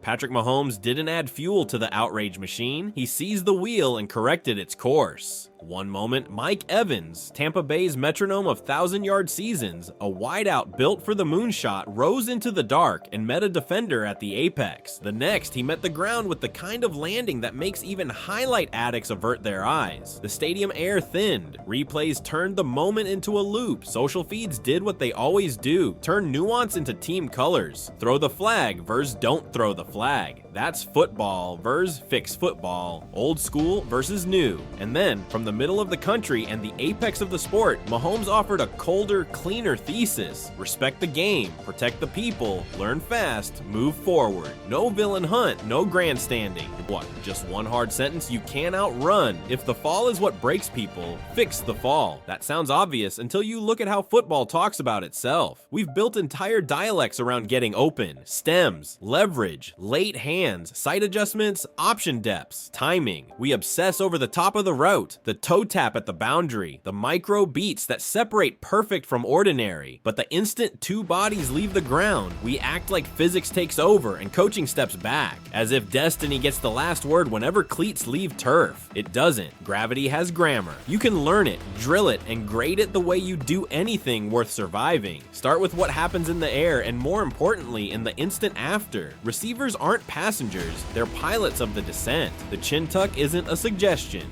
Patrick Mahomes didn't add fuel to the outrage machine, he seized the wheel and corrected its course. One moment, Mike Evans, Tampa Bay's metronome of 1,000-yard seasons, a wideout built for the moonshot, rose into the dark and met a defender at the apex. The next, he met the ground with the kind of landing that makes even highlight addicts avert their eyes. The stadium air thinned. Replays turned the moment into a loop. Social feeds did what they always do, turn nuance into team colors. Throw the flag versus don't throw the flag. That's football versus fix football. Old school versus new. And then, from the middle of the country and the apex of the sport, Mahomes offered a colder, cleaner thesis. Respect the game, protect the people, learn fast, move forward. No villain hunt, no grandstanding. What, just one hard sentence you can't outrun? If the fall is what breaks people, fix the fall. That sounds obvious until you look at how football talks about itself. We've built entire dialects around getting open, stems, leverage, late hands, sight adjustments, option depths, timing. We obsess over the top of the route, the toe tap at the boundary, the micro beats that separate perfect from ordinary. But the instant two bodies leave the ground, we act like physics takes over and coaching steps back, as if destiny gets the last word whenever cleats leave turf. It doesn't. Gravity has grammar. You can learn it, drill it, and grade it the way you do anything worth surviving. Start with what happens in the air, and more importantly, in the instant after. Receivers aren't passengers, they're pilots of the descent. The chin tuck isn't a suggestion.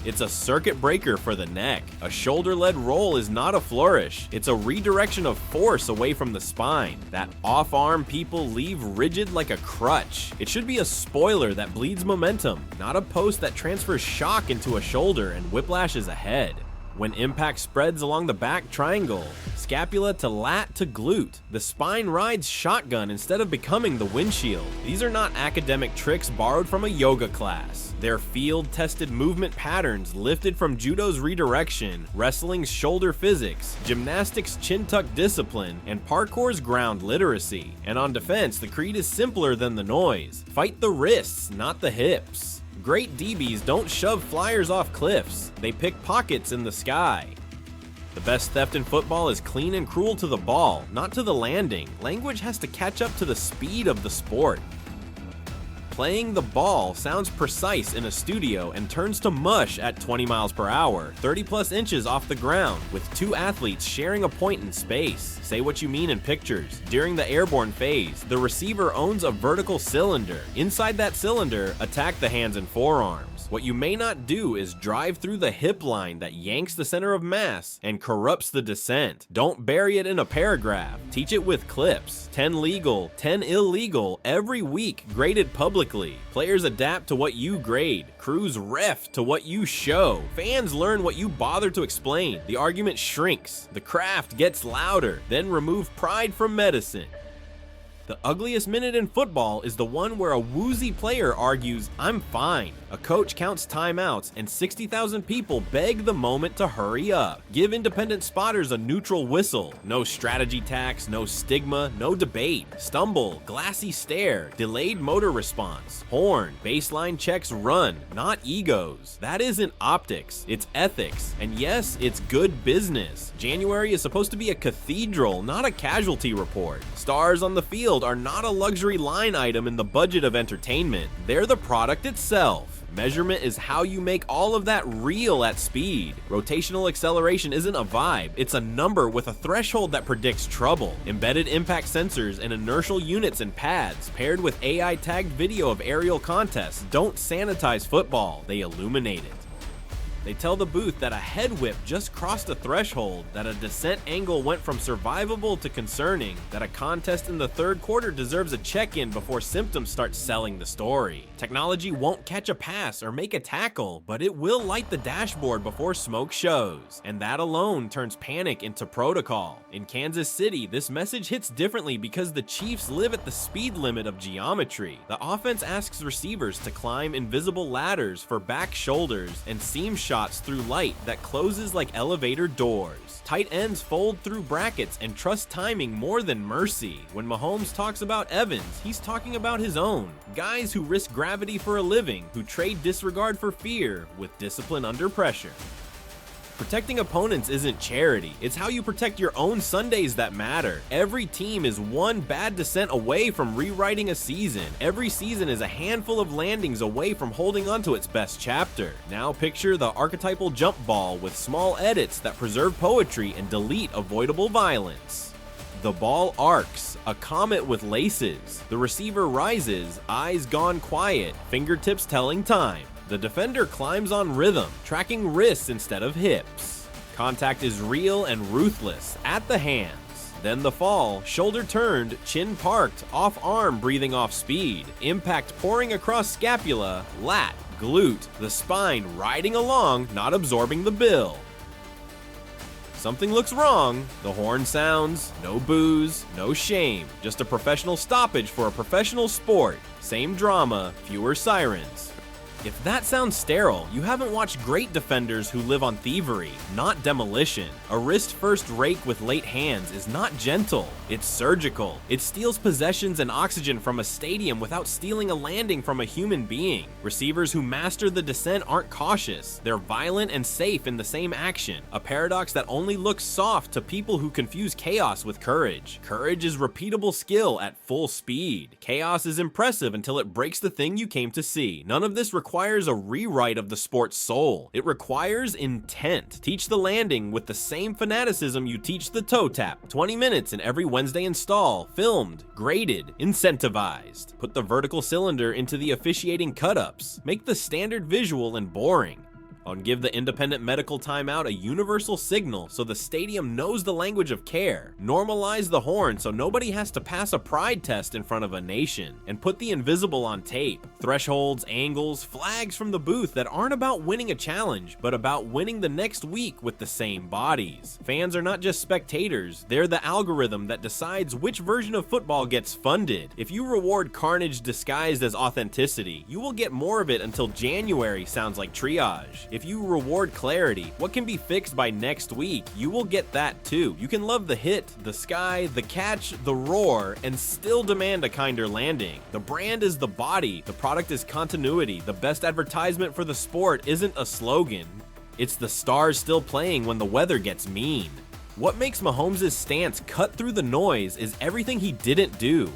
It's a circuit breaker for the neck. A shoulder-led roll is not a flourish. It's a redirection of force away from the spine. That off-arm people leave rigid like a crutch. It should be a spoiler that bleeds momentum, not a post that transfers shock into a shoulder and whiplashes ahead. When impact spreads along the back triangle, scapula to lat to glute, the spine rides shotgun instead of becoming the windshield. These are not academic tricks borrowed from a yoga class. They're field-tested movement patterns lifted from judo's redirection, wrestling's shoulder physics, gymnastics chin tuck discipline, and parkour's ground literacy. And on defense, the creed is simpler than the noise. Fight the wrists, not the hips. Great DBs don't shove flyers off cliffs, they pick pockets in the sky. The best theft in football is clean and cruel to the ball, not to the landing. Language has to catch up to the speed of the sport. Playing the ball sounds precise in a studio and turns to mush at 20 miles per hour, 30 plus inches off the ground, with two athletes sharing a point in space. Say what you mean in pictures. During the airborne phase, the receiver owns a vertical cylinder. Inside that cylinder, attack the hands and forearms. What you may not do is drive through the hip line that yanks the center of mass and corrupts the descent. Don't bury it in a paragraph. Teach it with clips. 10 legal, 10 illegal, every week, graded publicly. Players adapt to what you grade. Crews ref to what you show. Fans learn what you bother to explain. The argument shrinks. The craft gets louder. Then remove pride from medicine. The ugliest minute in football is the one where a woozy player argues, "I'm fine." A coach counts timeouts, and 60,000 people beg the moment to hurry up. Give independent spotters a neutral whistle. No strategy tax, no stigma, no debate. Stumble, glassy stare, delayed motor response. Horn, baseline checks run, not egos. That isn't optics, it's ethics. And yes, it's good business. January is supposed to be a cathedral, not a casualty report. Stars on the field are not a luxury line item in the budget of entertainment. They're the product itself. Measurement is how you make all of that real at speed. Rotational acceleration isn't a vibe, it's a number with a threshold that predicts trouble. Embedded impact sensors and inertial units and pads, paired with AI-tagged video of aerial contests, don't sanitize football, they illuminate it. They tell the booth that a head whip just crossed a threshold, that a descent angle went from survivable to concerning, that a contest in the third quarter deserves a check-in before symptoms start selling the story. Technology won't catch a pass or make a tackle, but it will light the dashboard before smoke shows. And that alone turns panic into protocol. In Kansas City, this message hits differently because the Chiefs live at the speed limit of geometry. The offense asks receivers to climb invisible ladders for back shoulders and seam shots through light that closes like elevator doors. Tight ends fold through brackets and trust timing more than mercy. When Mahomes talks about Evans, he's talking about his own. Guys who risk gravity for a living, who trade disregard for fear with discipline under pressure. Protecting opponents isn't charity, it's how you protect your own Sundays that matter. Every team is one bad descent away from rewriting a season. Every season is a handful of landings away from holding onto its best chapter. Now picture the archetypal jump ball with small edits that preserve poetry and delete avoidable violence. The ball arcs, a comet with laces. The receiver rises, eyes gone quiet, fingertips telling time. The defender climbs on rhythm, tracking wrists instead of hips. Contact is real and ruthless, at the hands. Then the fall, shoulder turned, chin parked, off arm breathing off speed. Impact pouring across scapula, lat, glute, the spine riding along, not absorbing the bill. Something looks wrong, the horn sounds, no boos, no shame, just a professional stoppage for a professional sport. Same drama, fewer sirens. If that sounds sterile, you haven't watched great defenders who live on thievery, not demolition. A wrist-first rake with late hands is not gentle, it's surgical. It steals possessions and oxygen from a stadium without stealing a landing from a human being. Receivers who master the descent aren't cautious, they're violent and safe in the same action, a paradox that only looks soft to people who confuse chaos with courage. Courage is repeatable skill at full speed. Chaos is impressive until it breaks the thing you came to see. None of this requires a rewrite of the sport's soul. It requires intent. Teach the landing with the same fanaticism you teach the toe tap. 20 minutes in every Wednesday install, filmed, graded, incentivized. Put the vertical cylinder into the officiating cut-ups. Make the standard visual and boring. On give the independent medical timeout a universal signal so the stadium knows the language of care. Normalize the horn so nobody has to pass a pride test in front of a nation. And put the invisible on tape. Thresholds, angles, flags from the booth that aren't about winning a challenge, but about winning the next week with the same bodies. Fans are not just spectators, they're the algorithm that decides which version of football gets funded. If you reward carnage disguised as authenticity, you will get more of it until January sounds like triage. If you reward clarity, what can be fixed by next week, you will get that too. You can love the hit, the sky, the catch, the roar, and still demand a kinder landing. The brand is the body, the product is continuity. The best advertisement for the sport isn't a slogan, it's the stars still playing when the weather gets mean. What makes Mahomes' stance cut through the noise is everything he didn't do.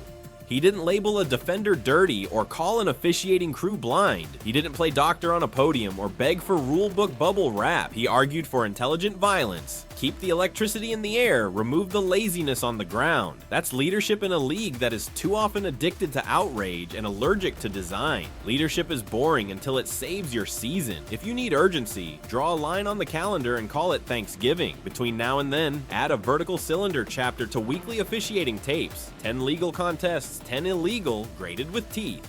He didn't label a defender dirty or call an officiating crew blind. He didn't play doctor on a podium or beg for rulebook bubble wrap. He argued for intelligent violence. Keep the electricity in the air, remove the laziness on the ground. That's leadership in a league that is too often addicted to outrage and allergic to design. Leadership is boring until it saves your season. If you need urgency, draw a line on the calendar and call it Thanksgiving. Between now and then, add a vertical cylinder chapter to weekly officiating tapes. 10 legal contests, 10 illegal, graded with teeth.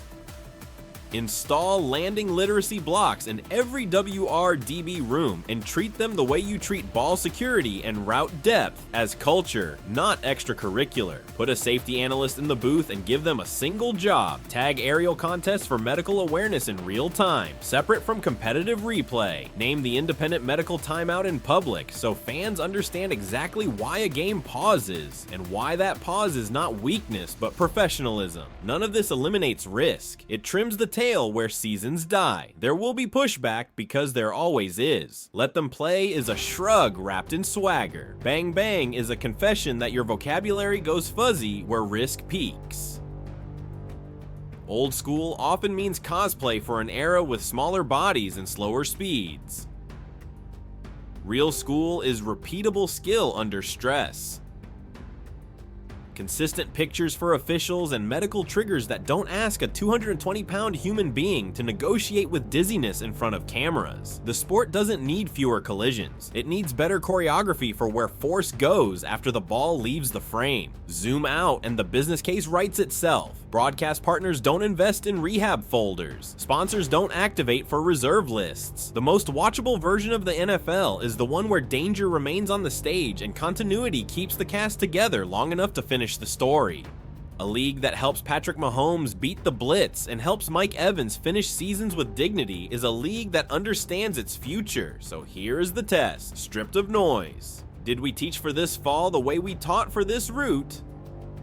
Install landing literacy blocks in every WRDB room and treat them the way you treat ball security and route depth, as culture, not extracurricular. Put a safety analyst in the booth and give them a single job. Tag aerial contests for medical awareness in real time, separate from competitive replay. Name the independent medical timeout in public so fans understand exactly why a game pauses and why that pause is not weakness but professionalism. None of this eliminates risk. It trims the tail where seasons die. There will be pushback because there always is. Let them play is a shrug wrapped in swagger. Bang bang is a confession that your vocabulary goes fuzzy where risk peaks. Old school often means cosplay for an era with smaller bodies and slower speeds. Real school is repeatable skill under stress. Consistent pictures for officials and medical triggers that don't ask a 220-pound human being to negotiate with dizziness in front of cameras. The sport doesn't need fewer collisions. It needs better choreography for where force goes after the ball leaves the frame. Zoom out and the business case writes itself. Broadcast partners don't invest in rehab folders. Sponsors don't activate for reserve lists. The most watchable version of the NFL is the one where danger remains on the stage and continuity keeps the cast together long enough to finish the story. A league that helps Patrick Mahomes beat the blitz and helps Mike Evans finish seasons with dignity is a league that understands its future. So here is the test, stripped of noise. Did we teach for this fall the way we taught for this route?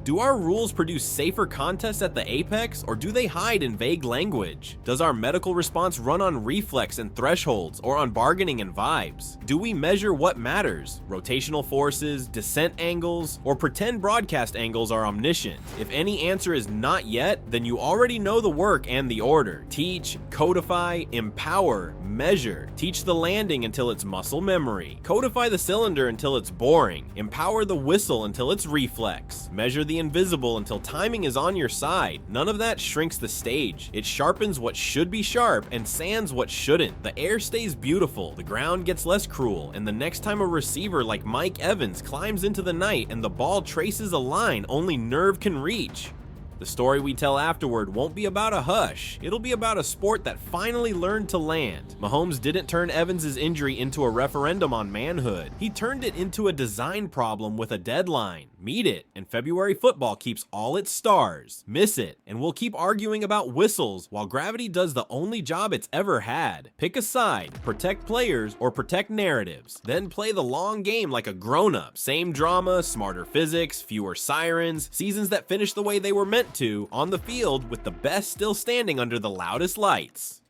Do our rules produce safer contests at the apex, or do they hide in vague language? Does our medical response run on reflex and thresholds, or on bargaining and vibes? Do we measure what matters? Rotational forces, descent angles, or pretend broadcast angles are omniscient? If any answer is not yet, then you already know the work and the order. Teach, codify, empower, measure. Teach the landing until it's muscle memory. Codify the cylinder until it's boring. Empower the whistle until it's reflex. Measure the invisible until timing is on your side. None of that shrinks the stage. It sharpens what should be sharp and sands what shouldn't. The air stays beautiful, the ground gets less cruel, and the next time a receiver like Mike Evans climbs into the night and the ball traces a line only nerve can reach, the story we tell afterward won't be about a hush. It'll be about a sport that finally learned to land. Mahomes didn't turn Evans' injury into a referendum on manhood. He turned it into a design problem with a deadline. Meet it, and February football keeps all its stars. Miss it, and we'll keep arguing about whistles while gravity does the only job it's ever had. Pick a side, protect players, or protect narratives. Then play the long game like a grown-up. Same drama, smarter physics, fewer sirens, seasons that finish the way they were meant to, on the field with the best still standing under the loudest lights.